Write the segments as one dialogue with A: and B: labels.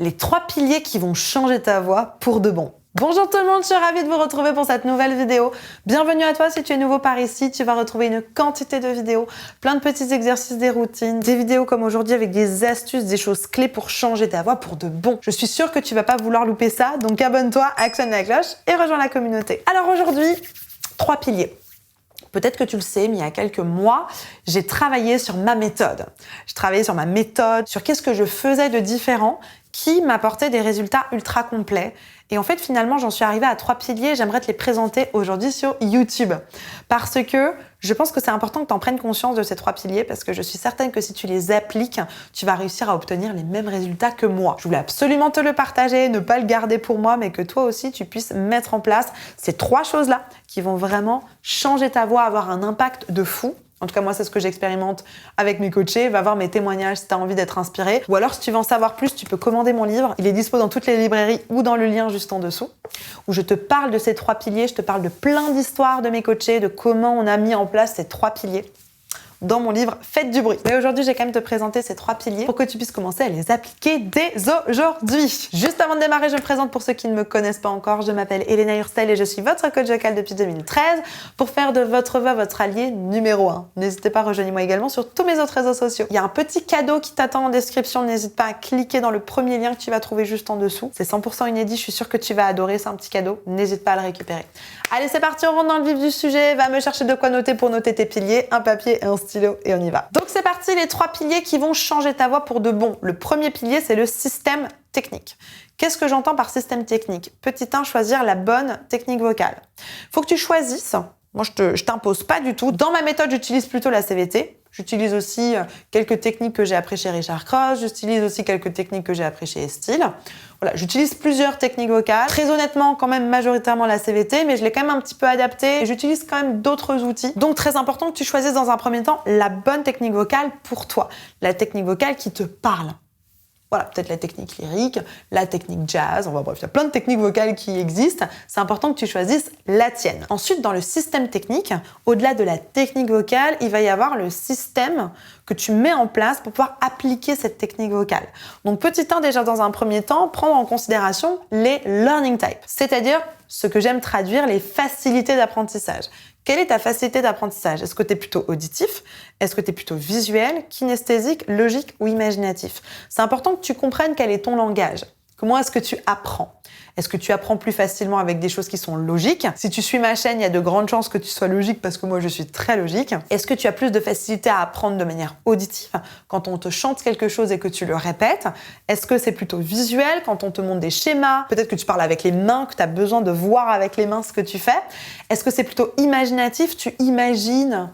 A: Les 3 piliers qui vont changer ta voix pour de bon. Bonjour tout le monde, je suis ravie de vous retrouver pour cette nouvelle vidéo. Bienvenue à toi si tu es nouveau par ici, tu vas retrouver une quantité de vidéos, plein de petits exercices, des routines, des vidéos comme aujourd'hui avec des astuces, des choses clés pour changer ta voix pour de bon. Je suis sûre que tu vas pas vouloir louper ça, donc abonne-toi, actionne la cloche et rejoins la communauté. Alors aujourd'hui, 3 piliers. Peut-être que tu le sais, mais il y a quelques mois, j'ai travaillé sur ma méthode. J'ai travaillé sur ma méthode, sur qu'est-ce que je faisais de différent qui m'apportait des résultats ultra complets. Et en fait, finalement, j'en suis arrivée à 3 piliers. J'aimerais te les présenter aujourd'hui sur YouTube. Parce que je pense que c'est important que tu en prennes conscience de ces 3 piliers parce que je suis certaine que si tu les appliques, tu vas réussir à obtenir les mêmes résultats que moi. Je voulais absolument te le partager, ne pas le garder pour moi, mais que toi aussi, tu puisses mettre en place ces 3 choses-là qui vont vraiment changer ta voix, avoir un impact de fou. En tout cas, moi, c'est ce que j'expérimente avec mes coachés. Va voir mes témoignages si tu as envie d'être inspiré. Ou alors, si tu veux en savoir plus, tu peux commander mon livre. Il est dispo dans toutes les librairies ou dans le lien juste en dessous, où je te parle de ces 3 piliers. Je te parle de plein d'histoires de mes coachés, de comment on a mis en place ces 3 piliers dans mon livre Faites du bruit. Mais aujourd'hui, j'ai quand même te présenter ces 3 piliers pour que tu puisses commencer à les appliquer dès aujourd'hui. Juste avant de démarrer, je me présente pour ceux qui ne me connaissent pas encore. Je m'appelle Elena Hurstel et je suis votre coach vocal depuis 2013 pour faire de votre voix votre allié numéro 1. N'hésitez pas, rejoignez-moi également sur tous mes autres réseaux sociaux. Il y a un petit cadeau qui t'attend en description. N'hésite pas à cliquer dans le premier lien que tu vas trouver juste en dessous. C'est 100% inédit. Je suis sûre que tu vas adorer. C'est un petit cadeau. N'hésite pas à le récupérer. Allez, c'est parti. On rentre dans le vif du sujet. Va me chercher de quoi noter pour noter tes piliers, un papier et un stylo et on y va. Donc c'est parti, les 3 piliers qui vont changer ta voix pour de bon. Le premier pilier, c'est le système technique. Qu'est-ce que j'entends par système technique? Petit 1, choisir la bonne technique vocale. Faut que tu choisisses. Moi, je t'impose pas du tout. Dans ma méthode, j'utilise plutôt la CVT. J'utilise aussi quelques techniques que j'ai appris chez Richard Cross. J'utilise aussi quelques techniques que j'ai appris chez Estile. Voilà, j'utilise plusieurs techniques vocales. Très honnêtement, quand même majoritairement la CVT, mais je l'ai quand même un petit peu adaptée et j'utilise quand même d'autres outils. Donc, très important que tu choisisses dans un premier temps la bonne technique vocale pour toi. La technique vocale qui te parle. Voilà, peut-être la technique lyrique, la technique jazz, enfin bref, il y a plein de techniques vocales qui existent. C'est important que tu choisisses la tienne. Ensuite, dans le système technique, au-delà de la technique vocale, il va y avoir le système que tu mets en place pour pouvoir appliquer cette technique vocale. Donc, petit 1, déjà dans un premier temps, prendre en considération les learning types, c'est-à-dire ce que j'aime traduire, les facilités d'apprentissage. Quelle est ta facilité d'apprentissage? Est-ce que tu es plutôt auditif? Est-ce que tu es plutôt visuel, kinesthésique, logique ou imaginatif? C'est important que tu comprennes quel est ton langage. Comment est-ce que tu apprends? Est-ce que tu apprends plus facilement avec des choses qui sont logiques? Si tu suis ma chaîne, il y a de grandes chances que tu sois logique parce que moi, je suis très logique. Est-ce que tu as plus de facilité à apprendre de manière auditive quand on te chante quelque chose et que tu le répètes? Est-ce que c'est plutôt visuel quand on te montre des schémas? Peut-être que tu parles avec les mains, que tu as besoin de voir avec les mains ce que tu fais. Est-ce que c'est plutôt imaginatif? Tu imagines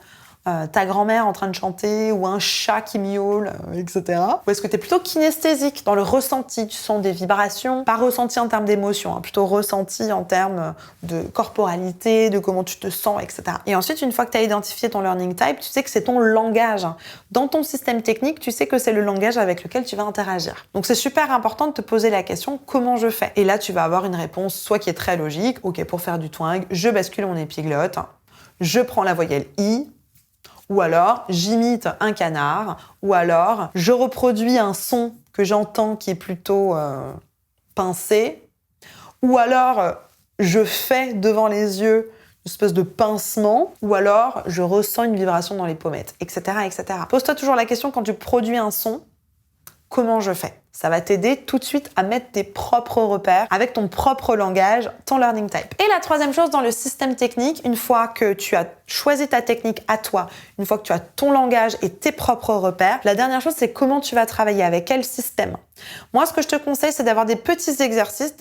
A: ta grand-mère en train de chanter ou un chat qui miaule, etc. Ou est-ce que tu es plutôt kinesthésique dans le ressenti? Tu sens des vibrations, pas ressenti en termes d'émotion, plutôt ressenti en termes de corporalité, de comment tu te sens, etc. Et ensuite, une fois que tu as identifié ton learning type, tu sais que c'est ton langage. Dans ton système technique, tu sais que c'est le langage avec lequel tu vas interagir. Donc c'est super important de te poser la question « Comment je fais ?» Et là, tu vas avoir une réponse soit qui est très logique, « Ok, pour faire du twang, je bascule mon épiglotte, je prends la voyelle I », ou alors, j'imite un canard, ou alors, je reproduis un son que j'entends qui est plutôt pincé, ou alors, je fais devant les yeux une espèce de pincement, ou alors, je ressens une vibration dans les pommettes, etc., etc. Pose-toi toujours la question quand tu produis un son, comment je fais? Ça va t'aider tout de suite à mettre tes propres repères avec ton propre langage, ton learning type. Et la troisième chose dans le système technique, une fois que tu as choisi ta technique à toi, une fois que tu as ton langage et tes propres repères, la dernière chose, c'est comment tu vas travailler, avec quel système. Moi, ce que je te conseille, c'est d'avoir des petits exercices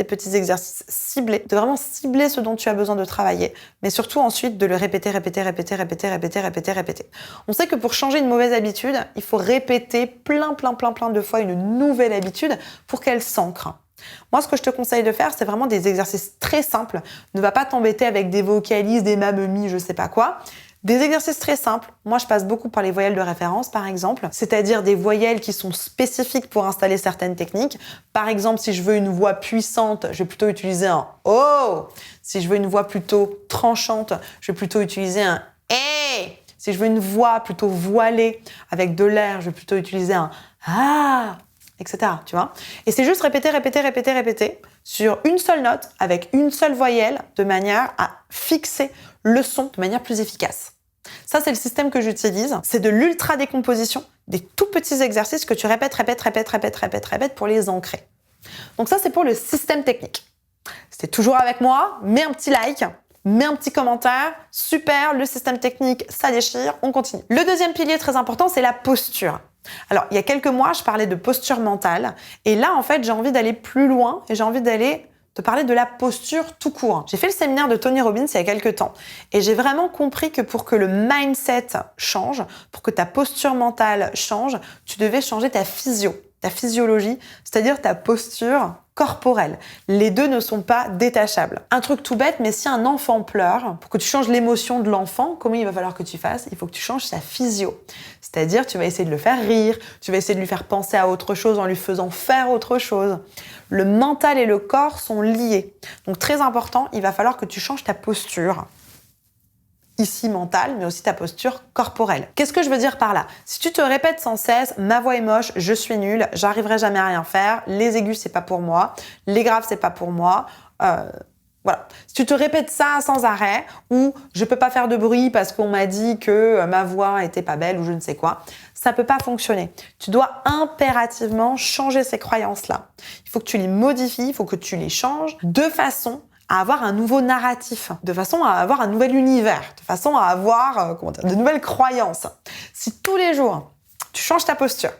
A: ciblés, de vraiment cibler ce dont tu as besoin de travailler, mais surtout ensuite de le répéter. On sait que pour changer une mauvaise habitude, il faut répéter plein de fois une nouvelle habitude pour qu'elle s'ancre. Moi, ce que je te conseille de faire, c'est vraiment des exercices très simples. Ne va pas t'embêter avec des vocalises, des mamies, je sais pas quoi. Des exercices très simples. Moi, je passe beaucoup par les voyelles de référence, par exemple, c'est-à-dire des voyelles qui sont spécifiques pour installer certaines techniques. Par exemple, si je veux une voix puissante, je vais plutôt utiliser un « oh ». Si je veux une voix plutôt tranchante, je vais plutôt utiliser un « hey ». Si je veux une voix plutôt voilée, avec de l'air, je vais plutôt utiliser un « ah ». etc. Tu vois? Et c'est juste répéter, répéter, répéter, répéter sur une seule note avec une seule voyelle de manière à fixer le son de manière plus efficace. Ça, c'est le système que j'utilise. C'est de l'ultra décomposition, des tout petits exercices que tu répètes, répètes, répètes, répètes, répètes, répètes pour les ancrer. Donc ça, c'est pour le système technique. Si t'es toujours avec moi, mets un petit like, mets un petit commentaire. Super, le système technique, ça déchire, on continue. Le deuxième pilier très important, c'est la posture. Alors, il y a quelques mois, je parlais de posture mentale. Et là, en fait, j'ai envie d'aller plus loin et j'ai envie d'aller te parler de la posture tout court. J'ai fait le séminaire de Tony Robbins il y a quelques temps et j'ai vraiment compris que pour que le mindset change, pour que ta posture mentale change, tu devais changer ta physiologie, c'est-à-dire ta posture corporelle. Les deux ne sont pas détachables. Un truc tout bête, mais si un enfant pleure, pour que tu changes l'émotion de l'enfant, comment il va falloir que tu fasses? Il faut que tu changes sa physio. C'est-à-dire, tu vas essayer de le faire rire, tu vas essayer de lui faire penser à autre chose en lui faisant faire autre chose. Le mental et le corps sont liés. Donc, très important, il va falloir que tu changes ta posture. Ici mentale, mais aussi ta posture corporelle. Qu'est-ce que je veux dire par là? Si tu te répètes sans cesse, ma voix est moche, je suis nulle, j'arriverai jamais à rien faire, les aigus c'est pas pour moi, les graves c'est pas pour moi, voilà. Si tu te répètes ça sans arrêt, ou je peux pas faire de bruit parce qu'on m'a dit que ma voix était pas belle ou je ne sais quoi, ça peut pas fonctionner. Tu dois impérativement changer ces croyances-là. Il faut que tu les modifies, il faut que tu les changes de façon à avoir un nouveau narratif, de façon à avoir un nouvel univers, de façon à avoir de nouvelles croyances. Si tous les jours, tu changes ta posture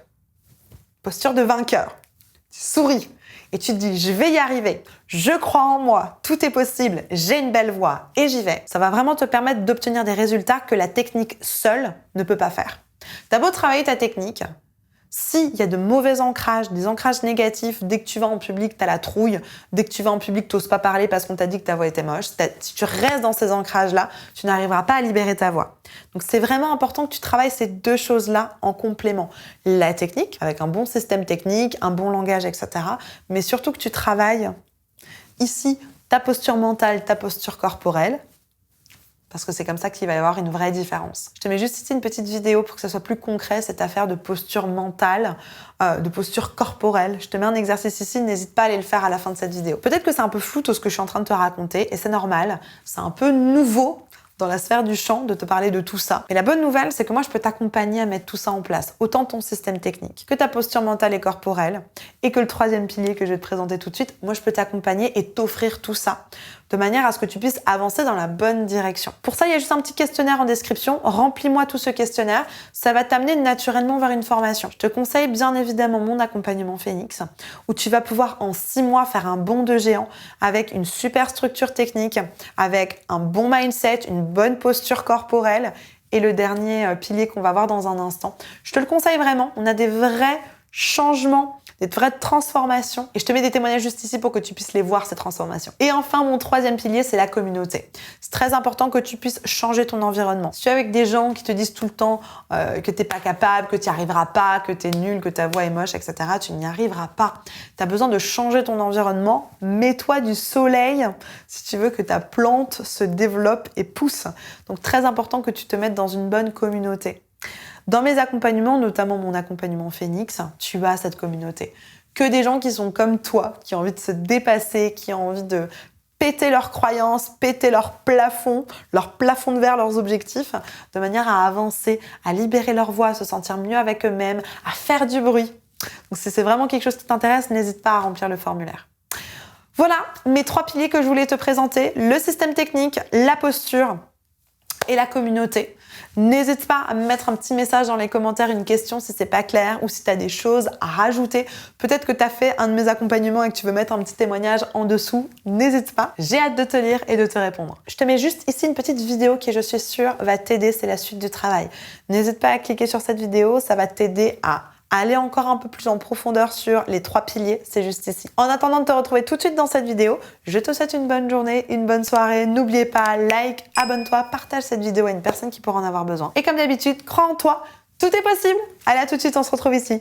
A: de vainqueur, tu souris et tu te dis « je vais y arriver, je crois en moi, tout est possible, j'ai une belle voix et j'y vais », ça va vraiment te permettre d'obtenir des résultats que la technique seule ne peut pas faire. T'as beau travailler ta technique, s'il y a de mauvais ancrages, des ancrages négatifs, dès que tu vas en public, t'as la trouille, dès que tu vas en public, t'oses pas parler parce qu'on t'a dit que ta voix était moche, si tu restes dans ces ancrages-là, tu n'arriveras pas à libérer ta voix. Donc c'est vraiment important que tu travailles ces deux choses-là en complément. La technique, avec un bon système technique, un bon langage, etc. Mais surtout que tu travailles ici ta posture mentale, ta posture corporelle, parce que c'est comme ça qu'il va y avoir une vraie différence. Je te mets juste ici une petite vidéo pour que ça soit plus concret, cette affaire de posture mentale, de posture corporelle. Je te mets un exercice ici, n'hésite pas à aller le faire à la fin de cette vidéo. Peut-être que c'est un peu flou tout ce que je suis en train de te raconter, et c'est normal, c'est un peu nouveau dans la sphère du chant de te parler de tout ça. Et la bonne nouvelle, c'est que moi, je peux t'accompagner à mettre tout ça en place, autant ton système technique que ta posture mentale et corporelle, et que le troisième pilier que je vais te présenter tout de suite, moi, je peux t'accompagner et t'offrir tout ça, de manière à ce que tu puisses avancer dans la bonne direction. Pour ça, il y a juste un petit questionnaire en description. Remplis-moi tout ce questionnaire. Ça va t'amener naturellement vers une formation. Je te conseille bien évidemment mon accompagnement Phoenix, où tu vas pouvoir en 6 mois faire un bond de géant avec une super structure technique, avec un bon mindset, une bonne posture corporelle et le dernier pilier qu'on va voir dans un instant. Je te le conseille vraiment. On a des vrais changements, des vraies transformations. Et je te mets des témoignages juste ici pour que tu puisses les voir, ces transformations. Et enfin, mon troisième pilier, c'est la communauté. C'est très important que tu puisses changer ton environnement. Si tu es avec des gens qui te disent tout le temps que t'es pas capable, que tu n'y arriveras pas, que tu es nul, que ta voix est moche, etc., tu n'y arriveras pas. Tu as besoin de changer ton environnement. Mets-toi du soleil si tu veux que ta plante se développe et pousse. Donc, très important que tu te mettes dans une bonne communauté. Dans mes accompagnements, notamment mon accompagnement Phoenix, tu as cette communauté. Que des gens qui sont comme toi, qui ont envie de se dépasser, qui ont envie de péter leurs croyances, péter leur plafond de verre, leurs objectifs, de manière à avancer, à libérer leur voix, à se sentir mieux avec eux-mêmes, à faire du bruit. Donc si c'est vraiment quelque chose qui t'intéresse, n'hésite pas à remplir le formulaire. Voilà mes 3 piliers que je voulais te présenter, le système technique, la posture et la communauté. N'hésite pas à me mettre un petit message dans les commentaires, une question si c'est pas clair ou si tu as des choses à rajouter. Peut-être que tu as fait un de mes accompagnements et que tu veux mettre un petit témoignage en dessous. N'hésite pas. J'ai hâte de te lire et de te répondre. Je te mets juste ici une petite vidéo qui, je suis sûre, va t'aider. C'est la suite du travail. N'hésite pas à cliquer sur cette vidéo. Ça va t'aider à aller encore un peu plus en profondeur sur les 3 piliers, c'est juste ici. En attendant de te retrouver tout de suite dans cette vidéo, je te souhaite une bonne journée, une bonne soirée. N'oubliez pas, like, abonne-toi, partage cette vidéo à une personne qui pourra en avoir besoin. Et comme d'habitude, crois en toi, tout est possible. Allez, à tout de suite, on se retrouve ici.